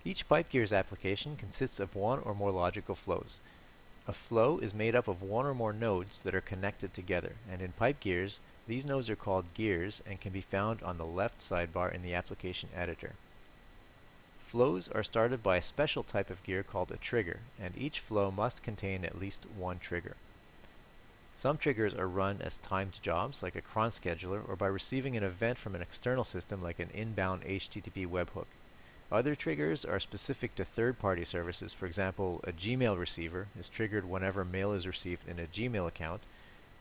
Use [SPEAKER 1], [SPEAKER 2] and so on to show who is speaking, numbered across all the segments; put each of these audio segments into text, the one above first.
[SPEAKER 1] Each PipeGears application consists of one or more logical flows. A flow is made up of one or more nodes that are connected together, and in PipeGears, these nodes are called gears and can be found on the left sidebar in the application editor. Flows are started by a special type of gear called a trigger, and each flow must contain at least one trigger. Some triggers are run as timed jobs, like a cron scheduler, or by receiving an event from an external system, like an inbound HTTP webhook. Other triggers are specific to third-party services. For example, a Gmail receiver is triggered whenever mail is received in a Gmail account,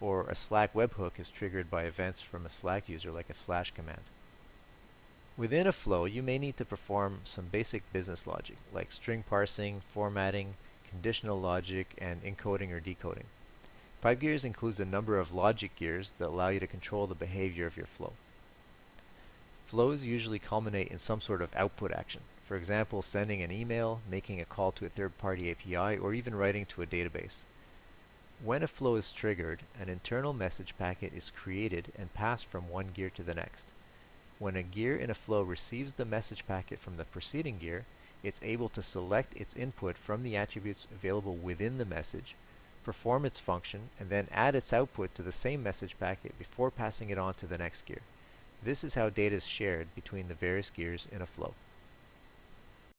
[SPEAKER 1] or a Slack webhook is triggered by events from a Slack user, like a slash command. Within a flow, you may need to perform some basic business logic, like string parsing, formatting, conditional logic, and encoding or decoding. PipeGears includes a number of logic gears that allow you to control the behavior of your flow. Flows usually culminate in some sort of output action. For example, sending an email, making a call to a third-party API, or even writing to a database. When a flow is triggered, an internal message packet is created and passed from one gear to the next. When a gear in a flow receives the message packet from the preceding gear, it's able to select its input from the attributes available within the message, perform its function, and then add its output to the same message packet before passing it on to the next gear. This is how data is shared between the various gears in a flow.